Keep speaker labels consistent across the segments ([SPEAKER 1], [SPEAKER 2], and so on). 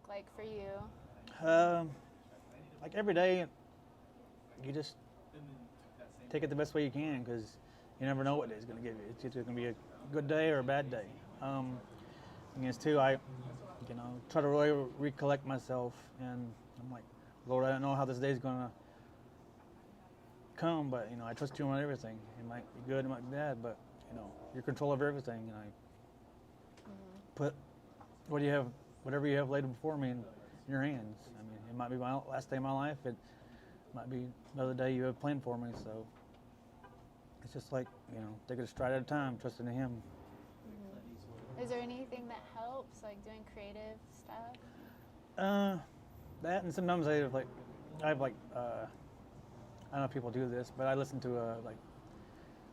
[SPEAKER 1] look like for you?
[SPEAKER 2] Like every day, you just take it the best way you can because you never know what day is going to give you. It's either going to be a good day or a bad day. Against too, I, try to really recollect myself, and I'm like, Lord, I don't know how this day is going to come, but I trust you on everything. It might be good, it might be bad, but you're in control of everything, and I put whatever you have laid before me in your hands. I mean, it might be my last day of my life. It might be another day you have planned for me. So it's just like take it a stride at a time, trusting in Him.
[SPEAKER 1] Is there anything that helps, like doing creative stuff?
[SPEAKER 2] That, and sometimes I have I don't know if people do this, but I listen to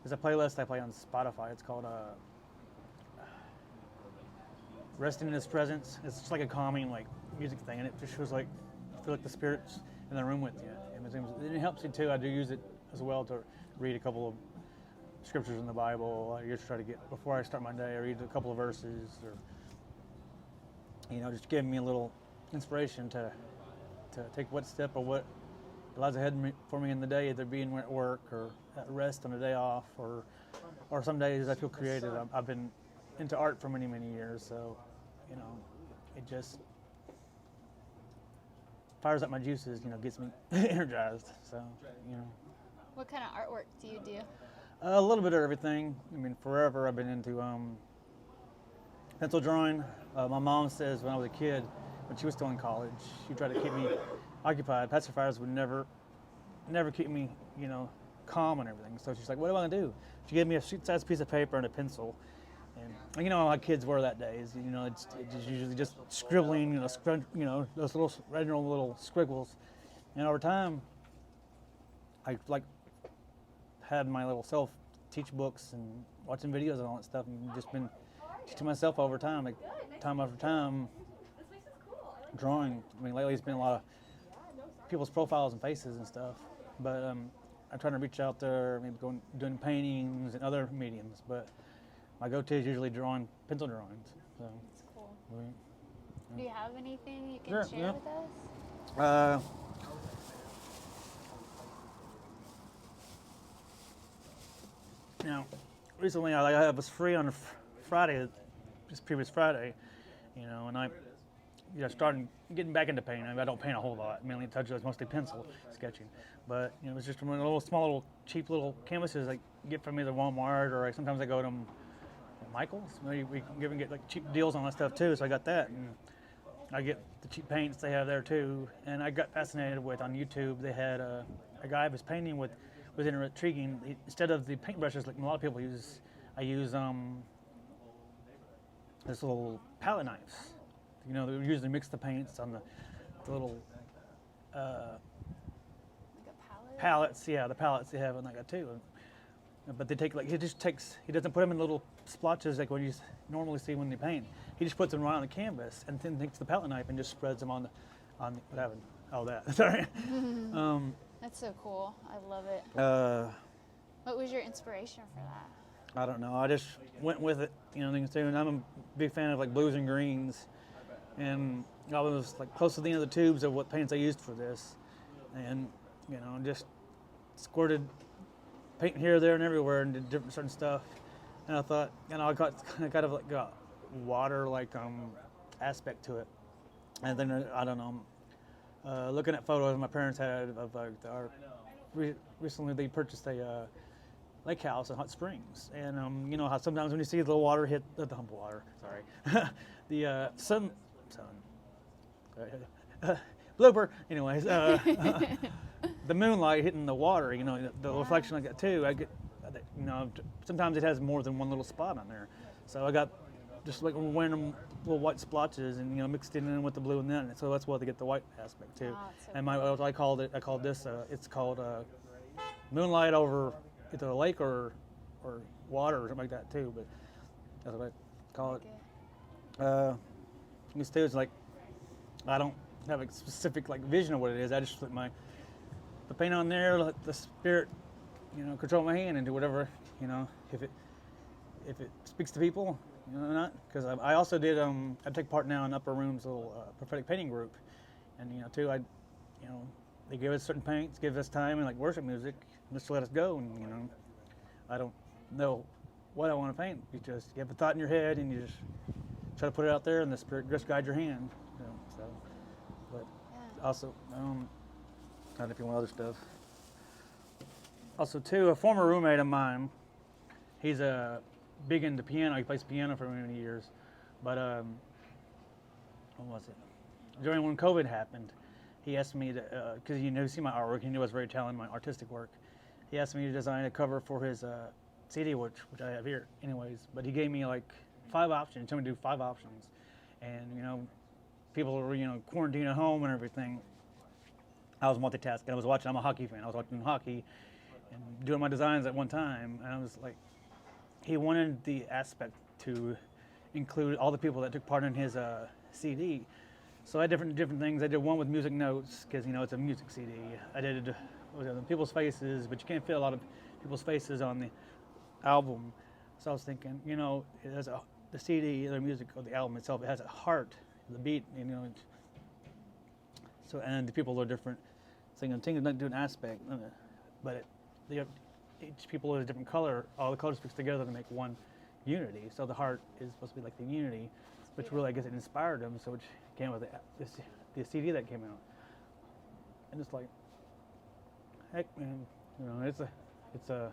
[SPEAKER 2] there's a playlist I play on Spotify. It's called Resting in His Presence. It's just like a calming music thing, and it just feels like you feel like the Spirit's in the room with you. And it helps you too. I do use it as well to read a couple of scriptures in the Bible. I just try to get, before I start my day, I read a couple of verses, or just give me a little inspiration to take what step or what lies ahead for me in the day, either being at work or at rest on a day off, or some days I feel creative. I've been into art for many, many years, so it just fires up my juices, gets me energized. So
[SPEAKER 1] What kind of artwork do you do?
[SPEAKER 2] a little bit of everything. I mean, forever I've been into pencil drawing. My mom says when I was a kid, when she was still in college, she tried to keep me occupied. Pacifiers would never keep me, calm and everything. So she's like, "What am I gonna do?" She gave me a sheet-sized piece of paper and a pencil. And how kids were that day is, it's usually just scribbling, those little original little squiggles. And over time, I had my little self-teach books and watching videos and all that stuff, and just been teaching myself over time, time after time, drawing. I mean, lately it's been a lot of people's profiles and faces and stuff, but I'm trying to reach out there, maybe doing paintings and other mediums, but my go-to is usually pencil drawings. So.
[SPEAKER 1] That's cool. Do you have anything you can
[SPEAKER 2] Sure,
[SPEAKER 1] share
[SPEAKER 2] yeah.
[SPEAKER 1] with us?
[SPEAKER 2] Now, recently I was free on Friday, just previous Friday, and I started getting back into painting. I don't paint a whole lot. Mainly touches, mostly pencil sketching. But it was just one of those small little cheap little canvases I get from either Walmart, or sometimes I go to Michael's. We can get cheap deals on that stuff too. So I got that, and I get the cheap paints they have there too. And I got fascinated with, on YouTube, they had a guy was painting with intriguing. Instead of the paintbrushes like a lot of people use, I use this little palette knives. They usually mix the paints on the little
[SPEAKER 1] Like a palette?
[SPEAKER 2] palettes. Yeah, the palettes they have on that too. But they take he doesn't put them in little splotches like what you normally see when they paint. He just puts them right on the canvas and then takes the palette knife and just spreads them on what happened? Oh, that. Sorry.
[SPEAKER 1] That's so cool. I love it. What was your inspiration for that?
[SPEAKER 2] I don't know. I just went with it. Things too. And I'm a big fan of blues and greens, and I was close to the end of the tubes of what paints I used for this, and just squirted paint here, there, and everywhere, and did different certain stuff. And I thought, I got got water aspect to it. And then I don't know. Looking at photos my parents had of recently they purchased a lake house in Hot Springs, and how sometimes when you see the water hit the water, sorry, the sun, blooper. Anyways, the moonlight hitting the water, the reflection like that too. I get, sometimes it has more than one little spot on there, so I got just random little white splotches and mixed it in with the blue and then, so that's why they get the white aspect too.
[SPEAKER 1] Wow, so
[SPEAKER 2] And I called this it's called moonlight over either a lake or water or something like that too. But that's what I call it. These two is I don't have a specific vision of what it is. I just put the paint on there, let the spirit control my hand and do whatever if it speaks to people, You know, not because I also did. I take part now in Upper Room's little prophetic painting group, and too, they give us certain paints, give us time, and like worship music, just to let us go. And I don't know what I want to paint. You have a thought in your head, and you just try to put it out there, and the Spirit just guides your hand. So, but also, I don't know if you want other stuff. Also, too, a former roommate of mine, he's big into piano. He plays piano for many years. But, what was it? During when COVID happened, he asked me to, because he see my artwork, he knew I was very talented in my artistic work. He asked me to design a cover for his CD, which I have here anyways. But he gave me like 5 options. He told me to do 5 options. And, people were, quarantined at home and everything. I was multitasking. I'm a hockey fan. I was watching hockey and doing my designs at one time. And I was like, he wanted the aspect to include all the people that took part in his CD. So I had different things. I did one with music notes because it's a music CD. I did people's faces, but you can't fit a lot of people's faces on the album. So I was thinking, it has the CD, the music of the album itself. It has a heart, the beat, So and the people are different. So things don't do an aspect, but each people is a different color. All the colors mixed together to make one unity. So the heart is supposed to be like the unity, which really, I guess, it inspired them. So which came with the CD that came out. And it's like, heck, man, it's a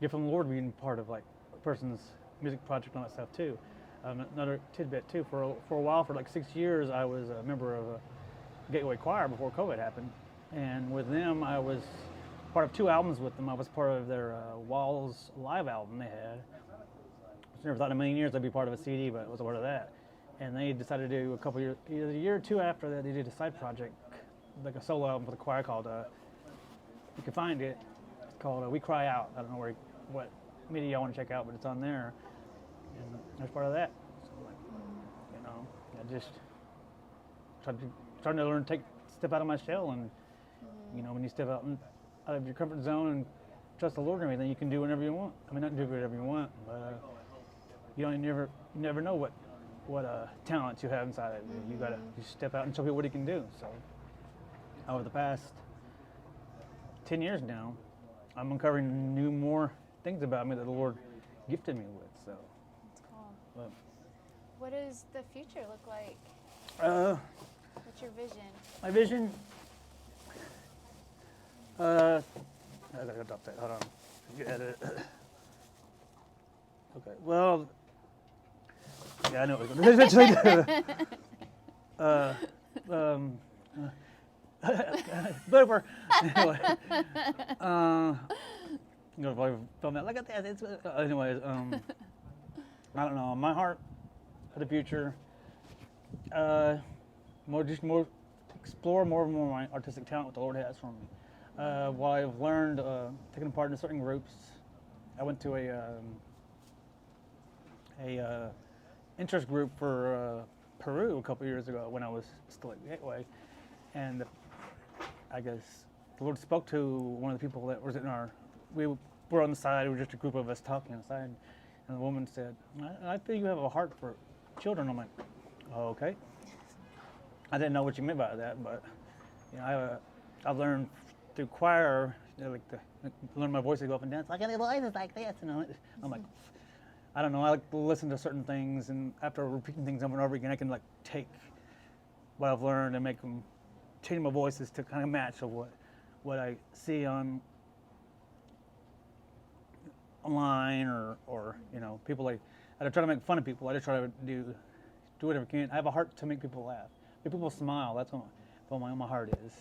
[SPEAKER 2] gift from the Lord being part of like a person's music project and all that stuff too. Another tidbit too. For a while, for like 6 years, I was a member of a Gateway Choir before COVID happened, and with them, I was part of 2 albums with them. I was part of their Walls live album they had. I never thought in a million years I'd be part of a CD, but I was a part of that. And they decided to do a couple years, either a year or 2 after that, they did a side project, like a solo album for the choir called, you can find it, it's called We Cry Out. I don't know what media y'all want to check out, but it's on there. And I was part of that. So I just trying to learn to step out of my shell. And, when you step out of your comfort zone and trust the Lord and everything, you can do whatever you want. I mean, not do whatever you want, but you never know what talents you have inside of you. You gotta step out and show people what you can do. So over the past 10 years now, I'm uncovering more things about me that the Lord gifted me with. So
[SPEAKER 1] that's cool. What does the future look like? What's your vision?
[SPEAKER 2] My vision. I gotta drop that. Hold on. You edit it. Okay. Well. Yeah, I know what we're going to blooper. Anyway. I'm gonna probably film that. Look at that. It's, anyways, I don't know. My heart for the future. More explore more and more my artistic talent, what the Lord has for me. While I've learned, taking part in certain groups, I went to a interest group for Peru a couple years ago when I was still at Gateway, and I guess the Lord spoke to one of the people that was we were on the side. We were just a group of us talking on the side, and the woman said, "I feel you have a heart for children." I'm like, "Oh, okay." I didn't know what you meant by that, but I've learned through choir, learn my voice to go up and down. It's like, it's like this, I'm like, I don't know. I like to listen to certain things, and after repeating things over and over again, I can like take what I've learned and make them change my voices to kind of match of what I see online or people like. I don't try to make fun of people. I just try to do whatever I can. I have a heart to make people laugh. Make people smile. That's what my heart is.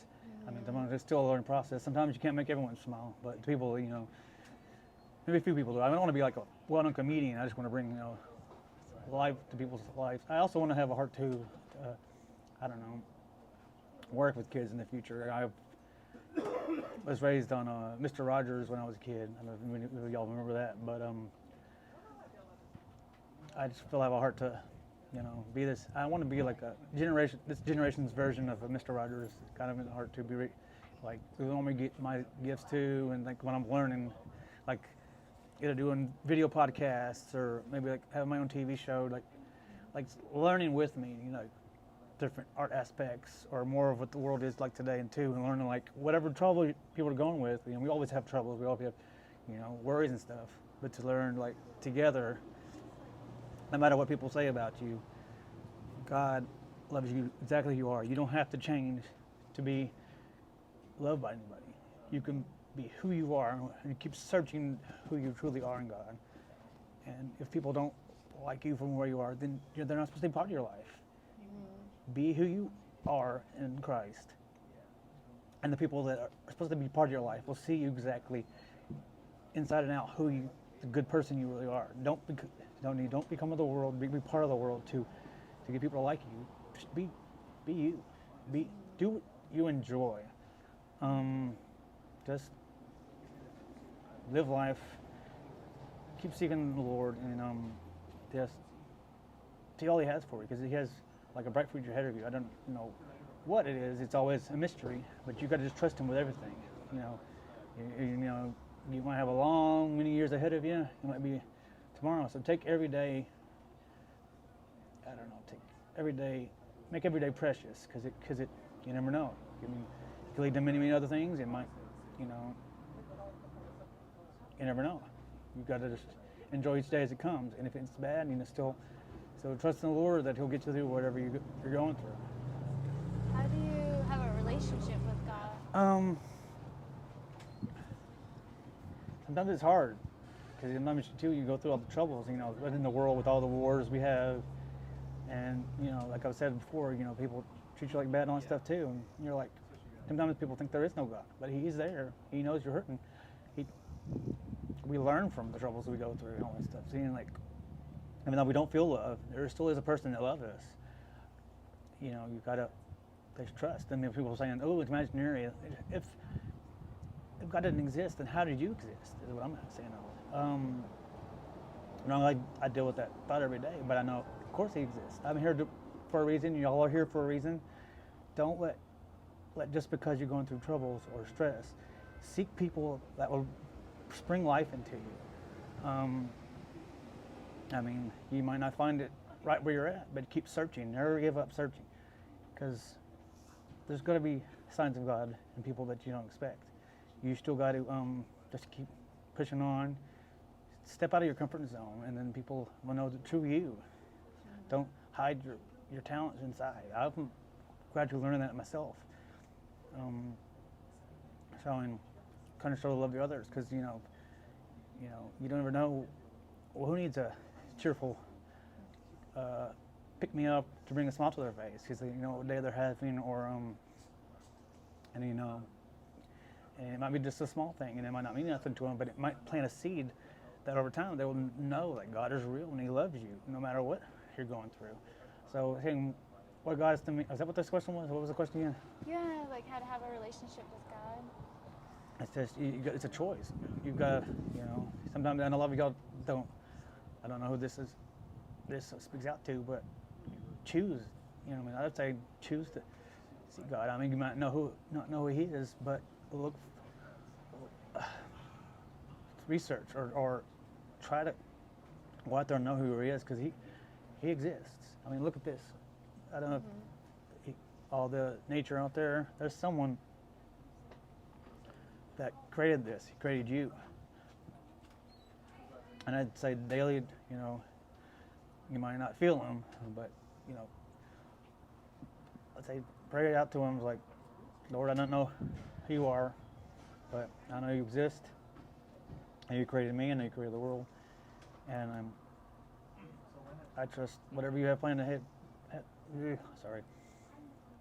[SPEAKER 2] I mean, it's still a learning process. Sometimes you can't make everyone smile, but people, maybe a few people do. I don't want to be like a well-known comedian. I just want to bring, life to people's lives. I also want to have a heart to, work with kids in the future. I was raised on Mr. Rogers when I was a kid. I don't know if y'all remember that, but I just feel I have a heart to, be this. I want to be like this generation's version of Mr. Rogers. Kind of in the heart to be like, who want me to get my gifts to, and like when I'm learning, like either doing video podcasts or maybe like having my own TV show, like learning with me, you know, different art aspects or more of what the world is like today, and too, and learning like whatever trouble people are going with. You know, we always have troubles, we always have, you know, worries and stuff, but to learn like together, no matter what people say about you, God loves you exactly who you are. You don't have to change to be loved by anybody. You can be who you are and keep searching who you truly are in God. And if people don't like you from where you are, then they're not supposed to be part of your life. Be who you are in Christ. And the people that are supposed to be part of your life will see you exactly inside and out who you, the good person you really are. Don't become of the world. Be part of the world to get people to like you. Just be you. Do what you enjoy. Just live life. Keep seeking the Lord, and just see all He has for you, because He has like a bright future ahead of you. I don't know what it is. It's always a mystery, but you got to just trust Him with everything. You know, you might have a long, many years ahead of you. It might be tomorrow. So take every day. I don't know. Make every day precious, because you never know. I mean, it could lead to many other things. It might, you know, you never know. You got to just enjoy each day as it comes. And if it's bad, you know, still trust in the Lord that He'll get you through whatever you're going through.
[SPEAKER 1] How do you have a relationship with God?
[SPEAKER 2] Sometimes it's hard, because sometimes too you go through all the troubles, you know, in the world with all the wars we have, and you know, like I've said before, you know, people treat you like bad and all that stuff too, and you're like, sometimes people think there is no God, but He's there. He knows you're hurting. We learn from the troubles we go through and all that stuff. Seeing like, even though we don't feel love, there still is a person that loves us. You know, you gotta, there's trust. I mean, people are saying, oh, it's imaginary. If God didn't exist, then how did you exist? Is what I'm saying. You know, I deal with that thought every day, but I know, of course He exists. I'm here for a reason. Y'all are here for a reason. Don't let just because you're going through troubles or stress, seek people that will spring life into you. I mean, you might not find it right where you're at, but keep searching. Never give up searching, because there's going to be signs of God in people that you don't expect. You still got to just keep pushing on. Step out of your comfort zone, and then people will know the true you. Don't hide your talents inside. I've gradually learning that myself. Showing kind of show the love to others, because you don't ever know, well, who needs a cheerful pick me up to bring a smile to their face, because you know what day they're having, or and you know, and it might be just a small thing, and it might not mean nothing to them, but it might plant a seed that over time they will know that God is real and He loves you no matter what you're going through. So saying what God is to me, is that what this question was? What was the question again?
[SPEAKER 1] Yeah, like how to have a relationship with God.
[SPEAKER 2] It's just, it's a choice. You've got to, you know, sometimes, and a lot of y'all don't, I don't know who this speaks out to, but choose, you know, I mean, I would say choose to see God. I mean, you might not know who He is, but look, research or try to go out there and know who He is, because He exists. I mean, look at this. I don't know if all the nature out there, there's someone that created this. He created you. And I'd say daily, you know, you might not feel Him, but, you know, I'd say pray out to Him like, Lord, I don't know who You are, but I know You exist, and You created me, and You created the world, and I trust whatever You have planned ahead. Sorry.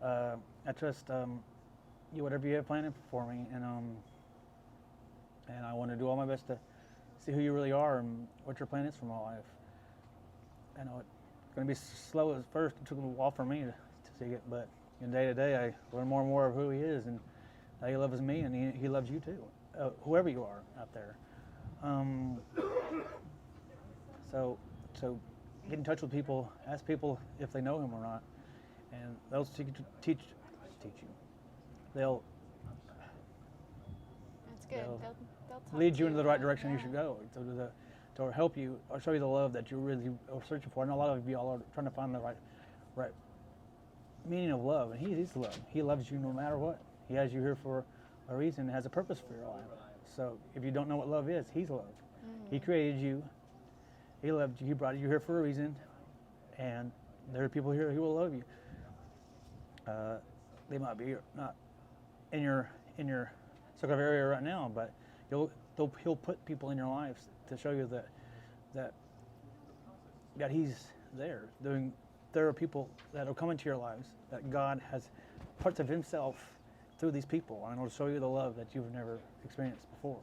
[SPEAKER 2] I trust You, whatever You have planned for me, and I want to do all my best to see who You really are and what Your plan is for my life. I know it's going to be slow at first. It took a while for me to see it, but day to day I learn more and more of who He is, and how He loves me, and He loves you too, whoever you are out there. So get in touch with people, ask people if they know Him or not, and they'll teach you.
[SPEAKER 1] That's good.
[SPEAKER 2] They'll
[SPEAKER 1] They'll talk
[SPEAKER 2] lead
[SPEAKER 1] to
[SPEAKER 2] you into the right
[SPEAKER 1] about-
[SPEAKER 2] direction you
[SPEAKER 1] yeah.
[SPEAKER 2] should go, to help you or show you the love that you really are searching for. And a lot of you all are trying to find the right meaning of love, and He's love. He loves you no matter what. He has you here for a reason, and has a purpose for your life. So if you don't know what love is, He's love. He created you. He loved you. He brought you here for a reason, and there are people here who will love you. They might be not in your circle of area right now, but He'll put people in your lives to show you that He's there. There are people that will come into your lives that God has parts of Himself through these people, and it'll show you the love that you've never experienced before.